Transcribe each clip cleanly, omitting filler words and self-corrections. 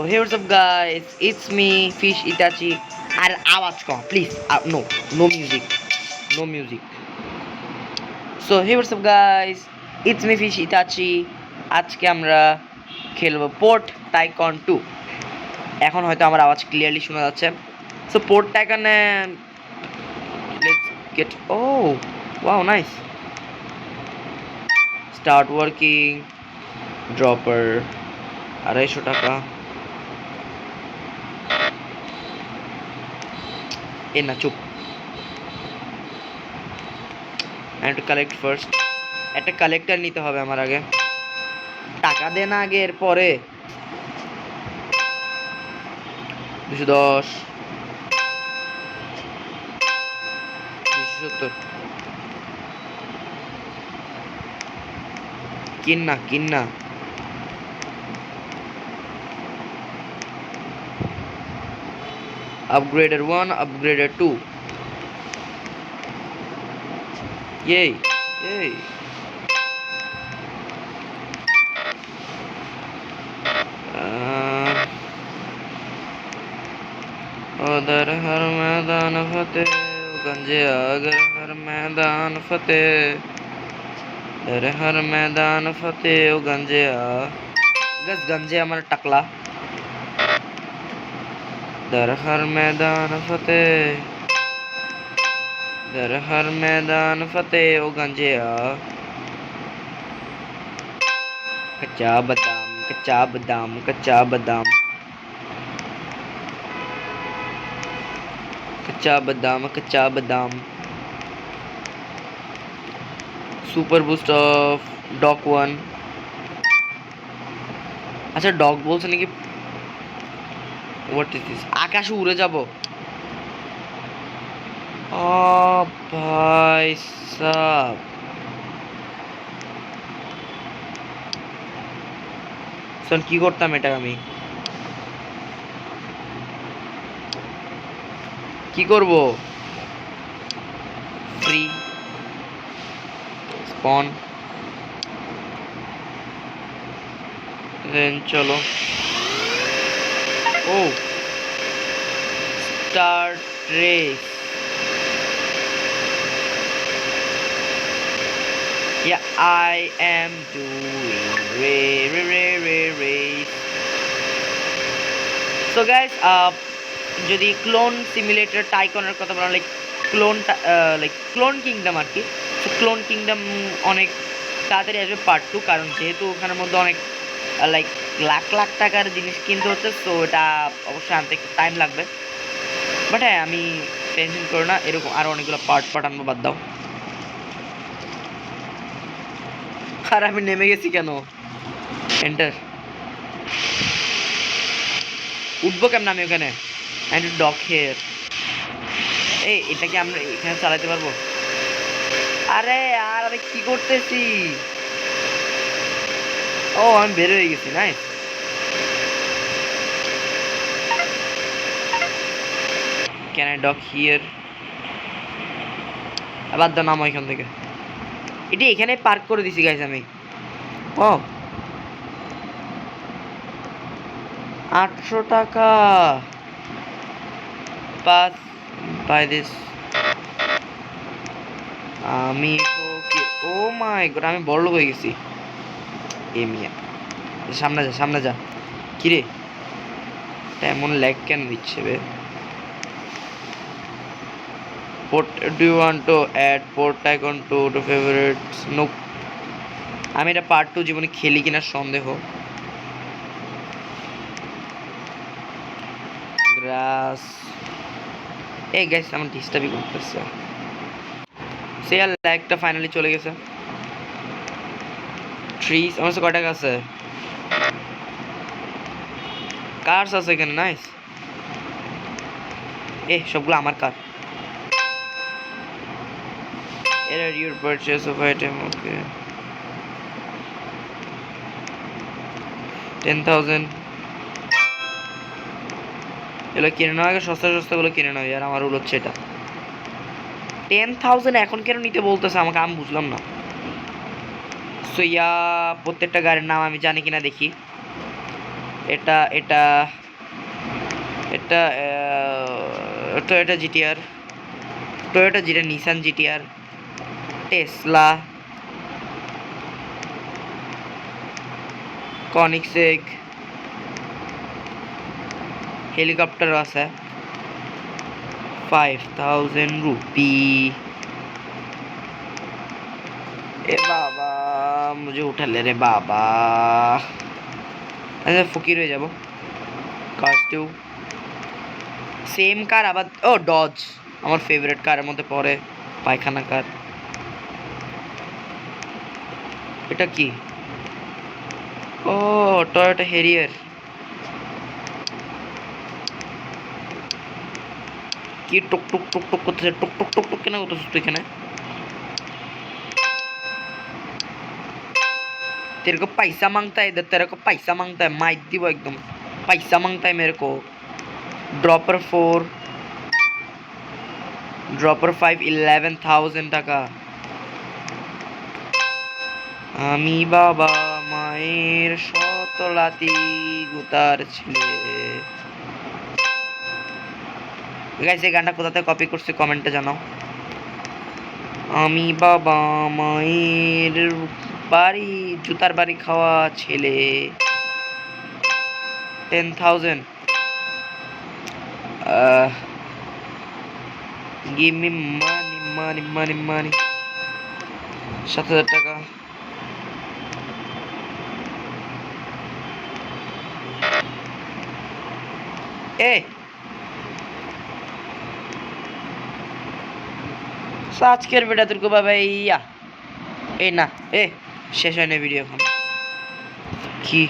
hey, what's up, guys? It's me, Fish Itachi. আর আওয়াজ কম, please. No music, no music. So hey, what's up, guys? It's me, Fish Itachi. আজকে আমরা খেলবো port tycoon 2। এখন হয়তো আমার আওয়াজ ক্লিয়ারলি শোনা যাচ্ছে। সো পোর্ট টাইকনে let's get wow, nice. Start working. Dropper 250 টাকা। না চুপ। and to collect first একটা কালেক্টর নিতে হবে আমার আগে। টাকা দেন আগে, এরপরে 210 270 কিন না upgrader 1 upgrader 2 yay उधर हर मैदान फतेह गंजे अगर हर मैदान फतेह उधर हर मैदान फतेह गंजे गस गंजे আমার টাকলা दर हर मैदान फतेह दर हर मैदान फतेह ओ गंजे कच्चा बादाम कच्चा बादाम कच्चा बादाम कच्चा बादाम कच्चा बादाम सुपर बूस्ट ऑफ डॉग 1 अच्छा डॉग बोलছে নাকি व्हाट इज दिस আকাশে উড়ে যাব ও ভাই সাব সন কি করতাম এটা আমি কি করব ফ্রি স্পন দেন চলো start race yeah I am doing race so guys যদি ক্লোন সিমুলেটর টাইকনের কথা বলা ক্লোন কিংডম আর কি তো ক্লোন কিংডম অনেক তাড়াতাড়ি আসবে পার্ট 2 কারণ যেহেতু ওখানের মধ্যে অনেক লাখ লাখ টাকার জিনিস কিনতে হচ্ছে সো এটা অবশ্যই আনতে একটু টাইম লাগবে বাট হ্যাঁ আমি টেনশন করো না এরকম আরও অনেকগুলো পার্ট আনবো বাদ দাও আর আমি নেমে গেছি কেন এন্টার উঠবো কেমন আমি ওখানে অ্যান্ড ডক হেয়ার এটা কি আমরা এখানে চালাতে পারবো আরে আর আমি কি করতেছি আমি বের হয়ে গেছি নাইস ক্যান আই ডক হিয়ার আবার দাও নামো এখান থেকে এটি এখানে পার্ক করে দিছি গাইস আমি 800 টাকা পাস বাই দিস আমি ও মাই গড আমি বড় লোক হয়ে গেছি মিয়া সামনে যা কিরে এমন ল্যাগ কেন দিচ্ছে বে do you want to add port icon to favorites nope আমি এটা পার্ট 2 জীবনে খেলি কিনা সন্দেহ গ্রাস গাইস আমার ডিস্টার্বই করতেছে সে আর ল্যাগটা ফাইনালি চলে গেছে ট্রিজ আমার কাছে কয় টাকা আছে কার্স আছে এখানে নাইস সবগুলো আমার কার error your purchase of item okay 10,000 এগুলো কিনে নাও আগে সস্তাগুলো কিনে নাও আর আমার রুল হচ্ছে এটা 10,000 এখন কেন নিতে বলতেছে আমাকে আমি বুঝলাম না সো প্রত্যেকটা গাড়ির নাম আমি জানি কিনা দেখি এটা এটা Toyota GTR, Toyota GTR, Nissan GTR, Tesla, Koenigsegg, helicopter আছে 5000 রুপি। ए बाबा मुझे उठा ले रे बाबा, ऐसे फकीर হয়ে যাব। কাস্টিউ সেম কার আবার, ও ডজ আমার ফেভারিট কারের মধ্যে পড়ে, পায়খানা কার। এটা কি? ও টয়োটা হ্যারিয়ার। কি টুক টুক টুক টুক করতেছে, টুক টুক টুক টুক কেন করতেছিস তুই এখানে? तेरे को पैसा मांगता है इधर, तेरे को पैसा मांगता है, माइक दी वो एकदम पैसा मांगता है मेरे को। ड्रॉपर 4, ड्रॉपर 5 11,000 টাকা। আমি বাবা মায়ের শতলাতি গুতার ছেলে। গাইস এই গানটা কোথা থেকে কপি করছি কমেন্টে জানাও। আমি বাবা মায়ের বাড়ি জুতার বাড়ি খাওয়া ছেলে। 10,000, give me money money money money। 7,000 টাকা। এ আজকের ভিডিও তোর বাবা ইয়া এই না এ শেষ হয় না ভিডিও এখন। কি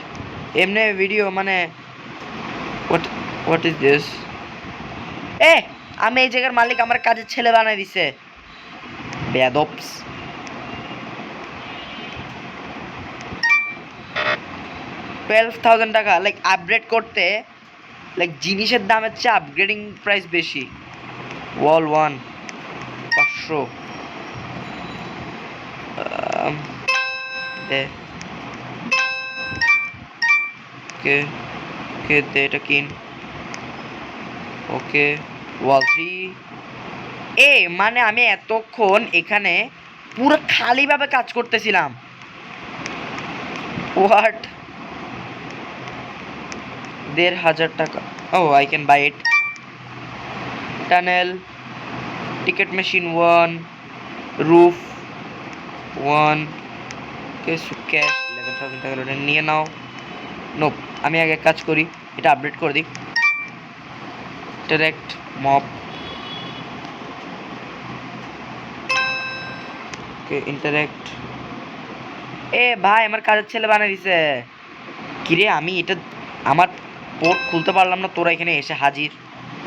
এমনি ভিডিও মানে হোয়াট ইজ দিস? এ আমি এই জায়গার মালিক আমার কাজের ছেলে বানাই দিছে বেয়াদবস। 12,000 টাকা। লাইক আপগ্রেড করতে লাইক জিনিসের দামের চেয়ে আপগ্রেডিং প্রাইস বেশি। ওয়াল 1 500। ওকে ওকে দে এটা কিন। ওকে ওয়াল 3। এ মানে আমি এতক্ষণ এখানে পুরো খালিভাবে কাজ করতেছিলাম। হোয়াট? 1,500 টাকা। Oh I can buy it. Tunnel, ticket machine 1, roof 1, cash 11,000 টাকা নিয়ে নাও। নো আমি আগে কাজ করি, এটা আপডেট করে দিই। ইন্টারেক্ট মপ, ওকে ইন্টারেক্ট। এ ভাই আমার কাজের ছেলে বানিয়ে দিছে। কিরে আমি এটা আমার পোর্ট খুলতে পারলাম না, তোরা এখানে এসে হাজির।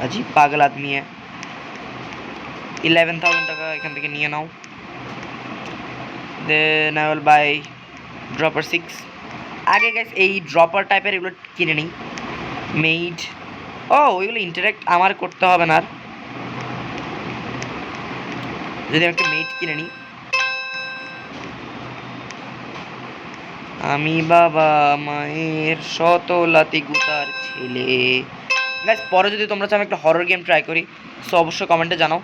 হাজির পাগল আদমি। 11,000 টাকা এখান থেকে নিয়ে নাও। Then I will buy dropper 6। আগে গাইস এই ড্রপার টাইপের এগুলো কিনে নিই। মেইড, ও ওইগুলো ইন্টারেক্ট আমার করতে হবে না আর, যদি আমি একটা মেইড কিনে নিই। আমি বাবা মায়ের শতলাতি গুতার ছেলে। গাইস পরে যদি তোমরা চাও আমি একটা হরর গেম ট্রাই করি, সো অবশ্যই কমেন্টে জানাও,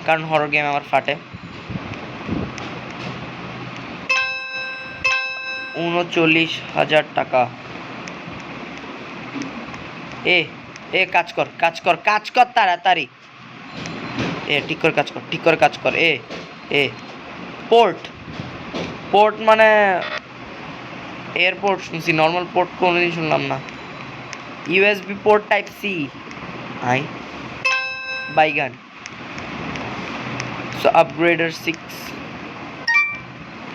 কারণ হরর গেম আমার ফাটে। 39,000 টাকা। এ এ কাজ কর কাজ কর কাজ কর তাড়াতাড়ি। এ ঠিক করে কাজ কর, ঠিক করে কাজ কর। এ এ পোর্ট, পোর্ট মানে এয়ারপোর্ট শুনছি, নর্মাল পোর্ট কোনোদিন শুনলাম না। USB port type C. I বাইগান। So upgrader 6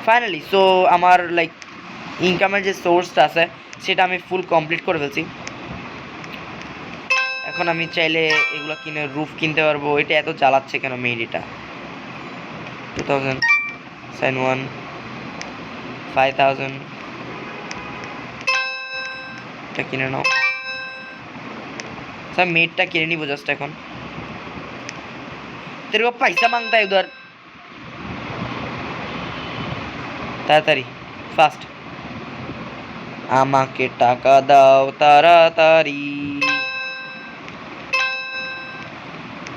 finally. সো আমার লাইক ইনকামের যে সোর্সটা আছে সেটা আমি ফুল কমপ্লিট করে ফেলছি। এখন আমি চাইলে এগুলো কিনে রুফ কিনতে পারবো। এটা এত জ্বালাচ্ছে কেন মেইড? এটা 2000 সাইন 1 5000 এটা কিনে নাও। স্যার মেডটা কিনে নিবো জাস্ট এখন। तेरे को पैसा मांगता है उधर, তাড়াতাড়ি ফাস্ট। আমাকে টাকা দাও তাড়াতাড়ি।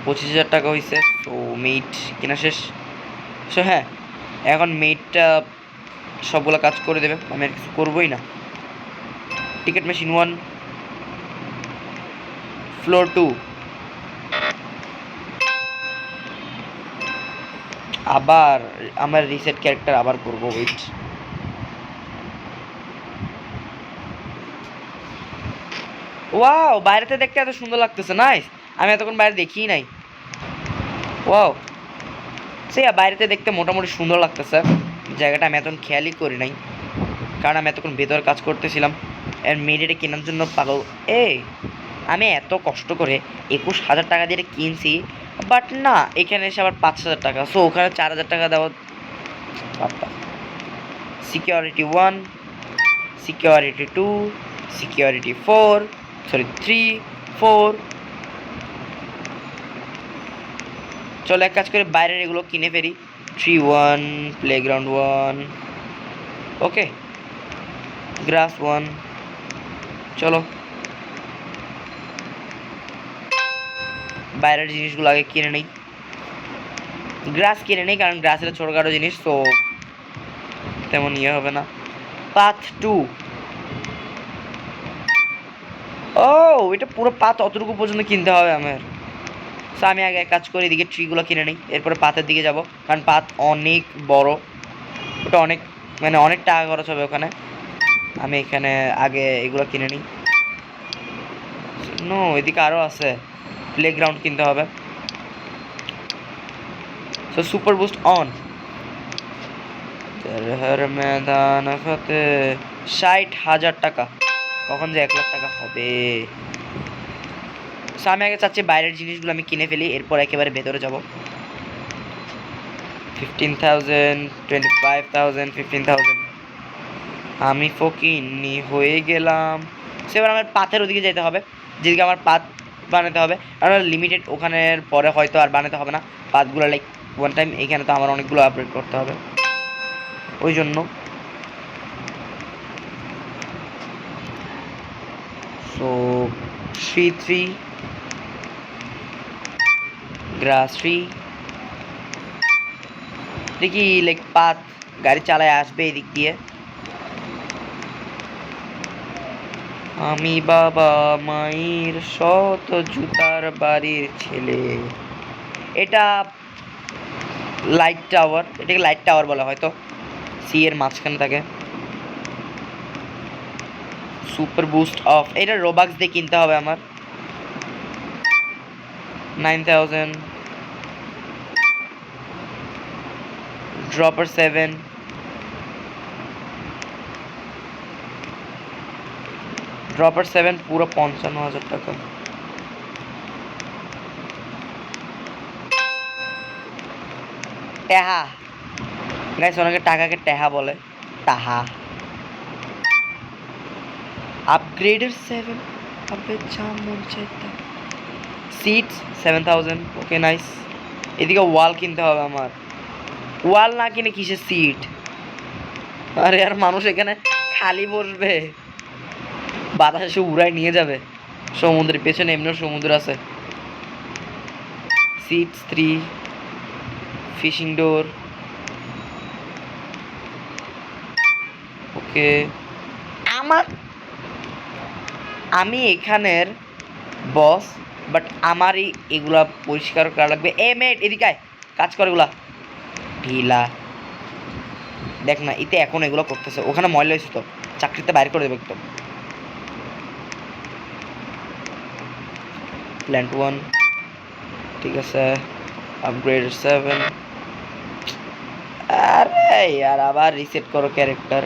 25,000 টাকা হয়েছে। তো মেইট কেনা শেষ। সো হ্যাঁ, এখন মেইটটা সবগুলো কাজ করে দেবে, আমি আর কিছু করবোই না। Ticket machine 1, floor 2। আবার আমার রিসেট ক্যারেক্টার আবার করবো, ওয়েট। ওয়াও, বাইরেতে দেখতে এত সুন্দর লাগতেছে, নাইস। আমি এতক্ষণ বাইরে দেখিই নাই। ওয়াও, সে বাইরেতে দেখতে মোটামুটি সুন্দর লাগতেছে। জায়গাটা আমি এতক্ষণ খেয়ালই করি নাই, কারণ আমি এতক্ষণ ভেতরে কাজ করতেছিলাম। আর মেডিটা কেনার জন্য পাগল। আমি এত কষ্ট করে 21,000 টাকা দিয়ে কিনছি, বাট না, এখানে এসে আবার 5,000 টাকা। সো ওখানে 4,000 টাকা দেওয়া পারতাম। Security 1, security 2, security 4, sorry 3, 4। চলো এক কাজ করে বাইরের এগুলো কিনে ফেরি। 3, 1, প্লেগ্রাউন্ড 1, ওকে, গ্রাস 1। চলো বাইরের জিনিসগুলো আগে কিনে নেই। গ্রাস কিনে নেই, কারণ গ্রাসের ছোটোখাটো জিনিস, তো তেমন ইয়ে হবে না। পাথ 2। ও, এটা পুরো পাথ অতটুকু পর্যন্ত কিনতে হবে আমার। সো আমি আগে এক কাজ করি, এদিকে ট্রিগুলো কিনে নিই, এরপরে পাথের দিকে যাব, কারণ পাথ অনেক বড়। ওটা অনেক, মানে অনেক টাকা খরচ হবে ওখানে। আমি এখানে আগে এগুলো কিনে নিই। নো, এদিকে আরও আছে, প্লেগ্রাউন্ড কিনতে হবে। So super boost on. হর ময়দান ফতে 60,000 টাকা, কখন যে 1,00,000 টাকা হবে। সো আমি আগে চাচ্ছি বাইরের জিনিসগুলো আমি কিনে ফেলি, এরপর একেবারে ভেতরে যাব। 15,000, 25,000, 15,000। আমি ফকিন্নি হয়ে গেলাম। সে এবার আমার পাথের ওদিকে যেতে হবে, যেদিকে আমার পাথ বানাতে হবে। আর লিমিটেড, ওখানের পরে হয়তো আর বানাতে হবে না পাথগুলো, লাইক ওয়ান টাইম। এখানে তো আমার অনেকগুলো আপগ্রেড করতে হবে, ওই জন্য। সো 3, 3, গ্রাস 3। দেখি লাইক পাথ গাড়ি চালায় আসবে এদিক দিয়ে। আমি বাবা মায়ের শত জুতার বাড়ির ছেলে। এটা লাইট টাওয়ার, এটাকে লাইট টাওয়ার বলা হয়তো, সি এর মাঝখানে থাকে। সুপার বুস্ট অফ, এটা রোবাক্স দিয়ে কিনতে হবে আমার। 9,000। ড্রপার 7। ড্রপার 7 পুরো 55,000 টাকা। টেহা, গাইস অনেকে টাকাকে টেহা বলে, টাহা। আপগ্রেডের 7, আবে যা মন চাইতা। Seats 7,000, okay nice. এদিকে ওয়াল কিনতে হবে আমার। ওয়াল না কিনে কিসের সিট? আরে আর মানুষ এখানে খালি বসবে, বাতাসে উড়াই নিয়ে যাবে। সমুদ্রের পেছনে এমনিও সমুদ্র আছে। সিটস 3, ফিশিং ডোর, ওকে। আমি এখানের বস, বাট আমারই এগুলা পরিষ্কার করা লাগবে। মেট এদিকে আয়, কাজ কর এগুলা। ঢিলা দেখ না, এতে এখন এগুলো করতেছে, ওখানে ময়লা হয়েছে তো, চাকরিতে বাইর করে দেবে একদম। প্ল্যান্ট 1, ঠিক আছে। আপগ্রেড 7। আরে यार আবার রিসেট করো ক্যারেক্টার।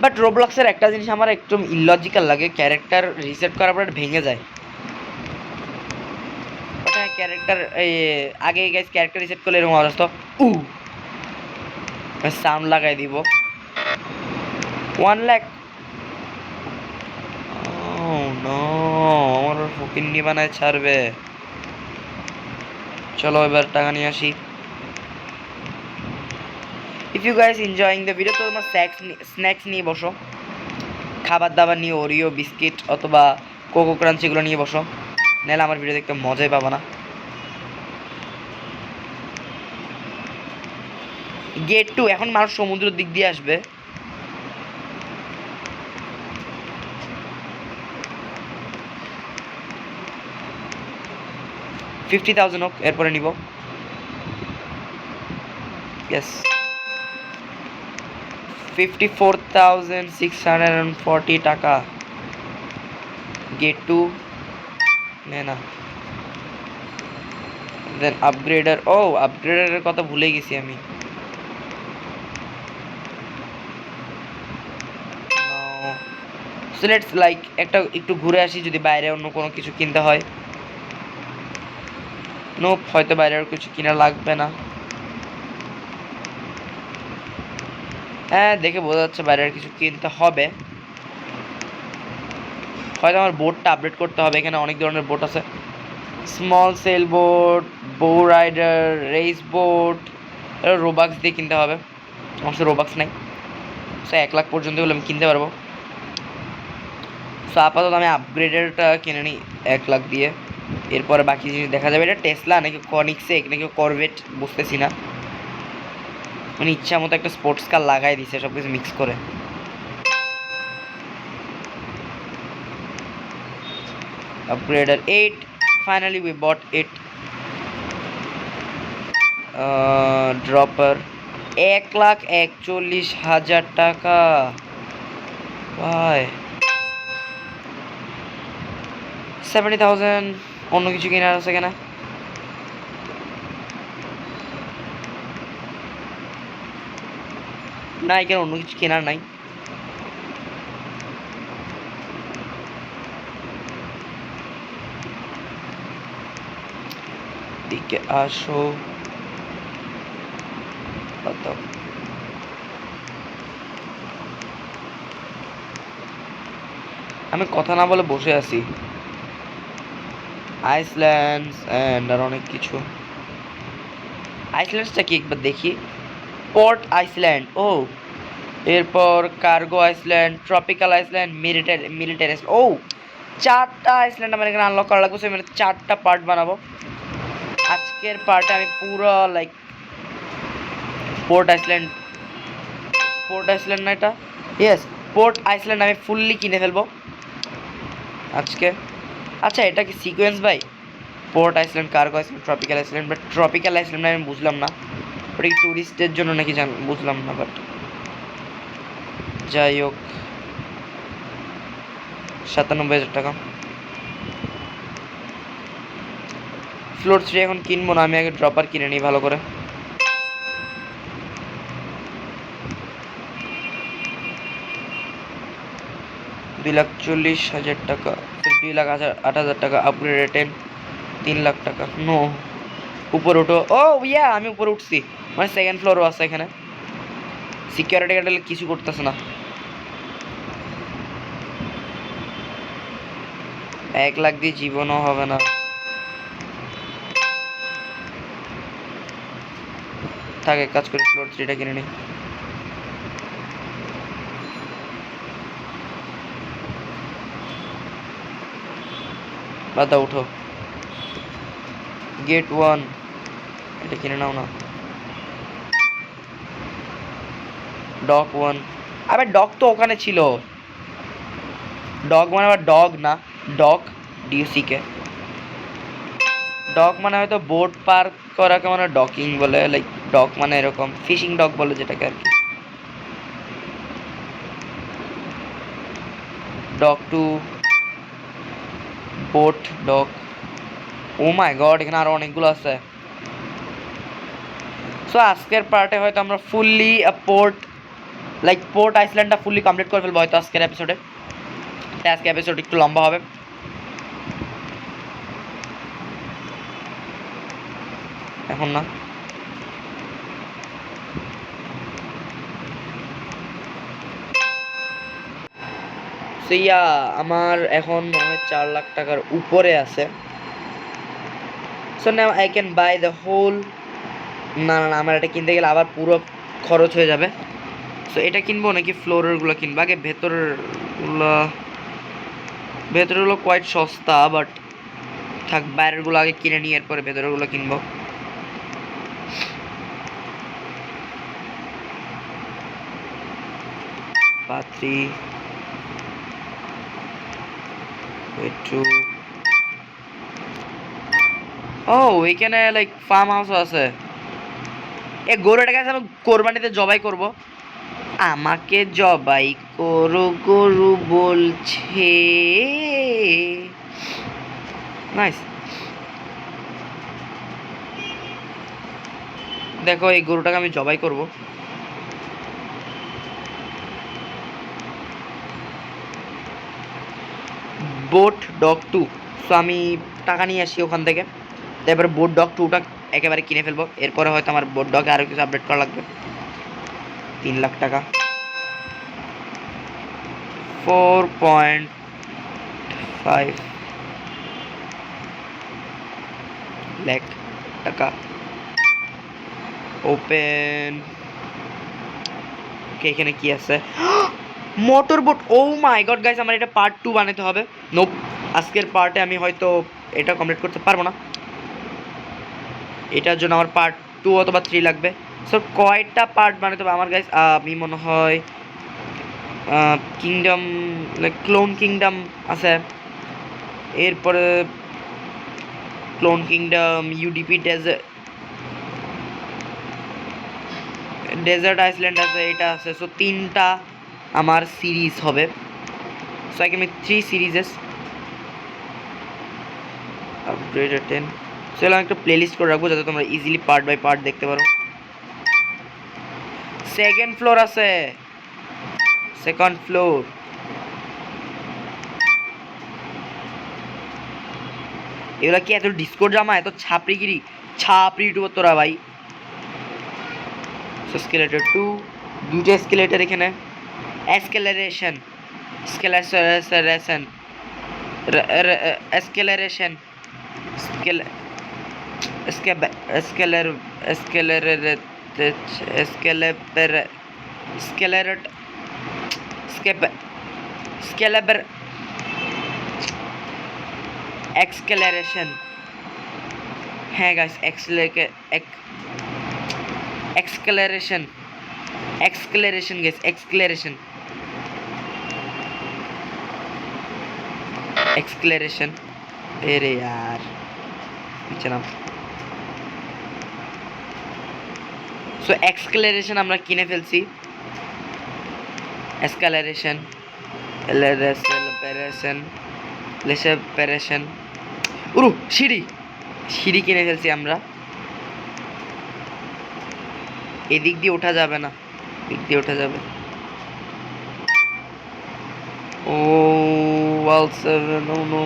বাট রোবলক্সের একটা জিনিস আমার একদম ইলজিক্যাল লাগে, ক্যারেক্টার রিসেট করার পর ভেঙে যায়। ওটা ক্যারেক্টার এই আগে গাইস ক্যারেক্টার রিসেট করলে এরকম অবস্থা, সাউন্ড লাগাই দিব। 1 লাখ। নো, আমার ফকিন্নি বানায় ছাড়বে। চলো এবার টাকা নিয়ে আসি। If you guys enjoying the video, তো তোমার স্ন্যাক্স নিয়ে বসো, খাবার দাবার নিয়ে, ওরিও বিস্কিট অথবা কোকো ক্রাঞ্চ এগুলো নিয়ে বসো। নাহলে আমার ভিডিও দেখতে মজাই পাবো না। গেট 2 এখন মানুষ সমুদ্রের দিক দিয়ে আসবে। $50,000 হোক, এরপরে নিব। ইয়েস, 54,640 টাকা। গেট 2 নে না। দেন আপগ্রেডার, ও আপগ্রেডারের কথা ভুলে গেছি আমি। সো লেটস লাইক একটু ঘুরে আসি, যদি বাইরে অন্য কোনো কিছু কিনতে হয়। নোপ, হয়তো বাইরে আর কিছু কিনা লাগবে না। হ্যাঁ, দেখে বোঝা যাচ্ছে বাইরে আর কিছু কিনতে হবে। হয়তো আমার বোটটা আপডেট করতে হবে, এখানে অনেক ধরনের বোট আছে। স্মল সেল বোট, বো রাইডার, রেস বোট, এটা রোবাক্স দিয়ে কিনতে হবে। আমার সাথে রোবাক্স নাই, সো 1 লাখ পর্যন্ত হলে আমি কিনতে পারবো। সো আপাতত আমি আপগ্রেডেরটা কিনে নিই 1 লাখ দিয়ে, এরপরে বাকি জিনিস দেখা যাবে। এটা টেসলা নাকি কনিক্সেক নাকি করভেট বুঝতেছি না, মানে ইচ্ছা মতো একটা স্পোর্টস কার লাগাই দিছে সব কিছু মিক্স করে। Upgrader 8, finally we bought it. Dropper 1,41,000 টাকা। ভাই 70,000 অন্য কিছু কেনার আছে কেনা? না, এখানে অন্য কিছু কেনার নাই। দিকে আসো, আমি কথা না বলে বসে আছি। আইসল্যান্ড এন্ড আর অনেক কিছু। আইসল্যান্ডসটা কি একবার দেখি। পোর্ট আইসল্যান্ড, ও এরপর cargo island, tropical island, military, ও 4টা আইসল্যান্ড আমার এখানে আনলক করা লাগবে। মানে 4টা পার্ট বানাবো। আজকের পার্টে আমি পুরো লাইক পোর্ট আইসল্যান্ড না এটা, ইয়েস পোর্ট আইসল্যান্ড আমি ফুললি কিনে ফেলবো আজকে। আচ্ছা, এটা কি সিকোয়েন্স ভাই? Port Iceland, cargo island, tropical Iceland, but tropical Iceland আমি বুঝলাম না, ওটা কি ট্যুরিস্টের জন্য নাকি বুঝলাম না, বাট যাই হোক। 97,000 টাকা। ফ্লোর 3 এখন কিনবো না, আমি আগে ড্রপার কিনে নিই ভালো করে। $2,40,000 টাকা, 2,08,000 টাকা। আপগ্রেড 10, 3 লাখ টাকা। নো, উপরে উঠো। ও ইয়া, আমি উপরে উঠছি, মানে সেকেন্ড ফ্লোরও আছে এখানে। সিকিউরিটি গার্ড কিছু করতেছে না। 1 লাখ দিয়ে জীবনও হবে না। থাকে কাজ করে ফ্লোর 3টা কিনে নিই। বাদা উঠো। গেট 1 এটা কিনে নাও না। ডক 1, আবে ডগ তো ওখানে ছিল। ডগ মানে আবার ডগ না, ডক, ডিউসিকে। ডক মানে হয়তো বোট পার্ক করাকে মানে ডকিং বলে, লাইক ডক মানে এরকম ফিশিং ডগ বলে যেটাকে আর কি। Dock 2, boat dock. Oh my god, এখানে আরো অনেকগুলো আছে। সো আজকের পার্টে হয়তো আমরা ফুললি পোর্ট আইসল্যান্ডটা ফুললি কমপ্লিট করে ফেলবো হয়তো আজকের এপিসোডে। আজকে এপিসোড একটু লম্বা হবে। এখন না, সেইয়া আমার এখন মনে হয় 4 লাখ টাকার উপরে আছে। So now I can buy the whole. না না, আমার এটা কিনতে গেলে আবার পুরো খরচ হয়ে যাবে। সো এটা কিনবো নাকি ফ্লোরেরগুলো কিনবো? আগে ভেতরেরগুলো কোয়াইট সস্তা, বাট থাক, বাইরের গুলো আগে কিনে নিয়ে এরপরে ভেতরের গুলো কিনবো। পাত্রী, একটু ও এখানে লাইক ফার্ম হাউস আছে। এ গরুটাকে আমি কোরবানিতে জবাই করব। আমাকে জবাই করো গরু বলছে। নাইস। দেখো এই গরুটাকে আমি জবাই করব। Boat dog 2। সো আমি টাকা নিয়ে আসি ওখান থেকে, তারপরে বোট ডগ 2টা একেবারে কিনে ফেলবো। এরপরে হয়তো আমার বোট ডগে আরও কিছু আপডেট করা লাগবে। 3 লাখ টাকা, 4.5 লাখ টাকা। ওপেন। এখানে কি আছে? Motor boat. Oh my god guys, আমার এটা পার্ট 2 বানাতে হবে। নোপ, আজকের পার্টে আমি হয়তো এটা কমপ্লিট করতে পারবো না। এটার জন্য আমার পার্ট 2 অথবা 3 লাগবে। সো কয়টা পার্ট বানাতে হবে আমার গাইস? আমি মনে হয় কিংডম, লাইক ক্লোন কিংডম আছে, এরপরে clone kingdom, UDP desert Iceland আছে, এটা আছে। সো 3টা আমার সিরিজ হবে। So I can make 3 series. Upgraded 10। চলো আমি একটা প্লেলিস্ট করে রাখবো যাতে তোমরা ইজিলি পার্ট বাই পার্ট দেখতে পারো। সেকেন্ড ফ্লোর আছে, সেকেন্ড ফ্লোর। এগুলা কি এত ডিসকোড জামা, এত ছাপড়িগিরি, ছাপড়ি টু তোরা ভাই। স্কেলেটর 2, 2টা স্কেলেটর এখানে। এসকেলারেশন, স্কেলারেশন, এসকেলারেশন, স্কেলার, স্কেলার, স্কেলেপের, স্কেলারেট, স্কেলেপের, এক্সকেলারেশন। হ্যাঁ গাইস, एक्सक्लेरेशन, एक्सक्लेरेशन गाइस, एक्सक्लेरेशन, एक्सक्लेरेशन। अरे यार चलो, सो एक्सक्लेरेशन আমরা কিনে ফেলছি। এসকেলারেশন, এলারেশন, লেসেপারেশন। উরু সিঁড়ি, সিঁড়ি কিনে ফেলছি আমরা। এদিক দিয়ে ওঠা যাবে না, দিক দিয়ে ওঠা যাবে। ও ওয়াল 7, নো নো।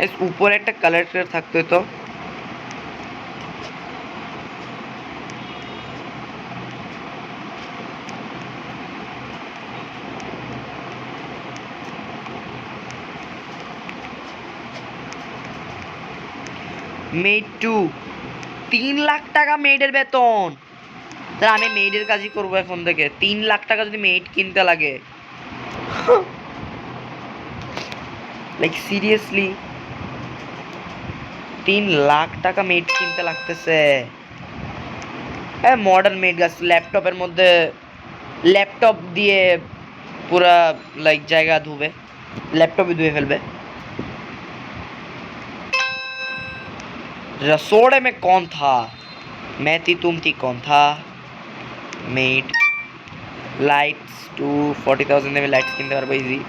এর উপরে একটা কালেক্টর থাকতো তো। মেড 2, 3 লাখ টাকা মেডের বেতন। তাহলে আমি মেডের কাজই করবো এখন থেকে। 3 লাখ টাকা যদি মেড কিনতে লাগে, লাইক সিরিয়াসলি 3 লাখ টাকা মেড কিনতে লাগতেছে। হ্যাঁ মডার্ন মেড গাছ, ল্যাপটপের মধ্যে ল্যাপটপ দিয়ে পুরা লাইক জায়গা ধুবে, ল্যাপটপই ধুয়ে ফেলবে। रसोड़े में कौन था, मैं थी, तुम थी, कौन था। मेड লাইটস টু 40,000 দিয়ে লাইটস কিনতে পারবো ইজি।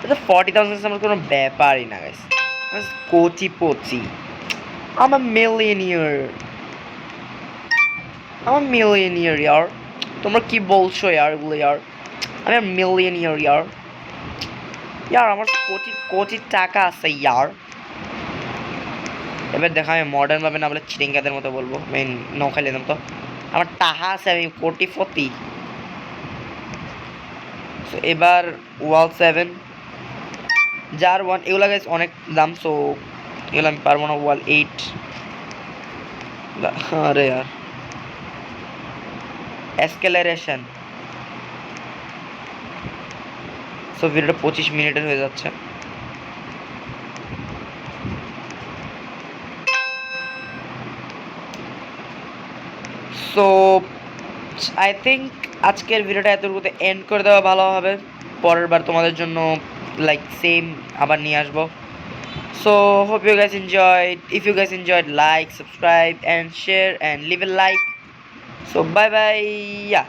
এটা 40,000 আমার কোনো ব্যাপারই না গাইস, কোচি পোচি। I'm a millionaire, I'm a millionaire यार। তোমরা কি বলছো यार এগুলো यार? আমি a millionaire यार। यार আমার কোটি কোটি টাকা আছে यार। এবার দেখা আমি মডার্ন ভাবে না বলে চিটিংকাদের মতো বলবো, মেন নৌকা নিলাম তো। আমার টাহা আছে, আমি কোটিপতি। এবার ওয়াল 7, জার 1, এগুলো গাইস অনেক দাম। সো এগুলো আমি পারবো না। ওয়াল 8, আরে यार এসকেলারেশন। সো ভিডিওটা 25 মিনিটের হয়ে যাচ্ছে। সো আই থিঙ্ক আজকের ভিডিওটা এতটুকুতে এন্ড করে দেওয়া ভালো হবে। পরের বার তোমাদের জন্য লাইক সেম আবার নিয়ে আসবো। So hope you guys enjoyed. If you guys enjoyed, like, subscribe and share and leave a like. So bye bye. Yeah.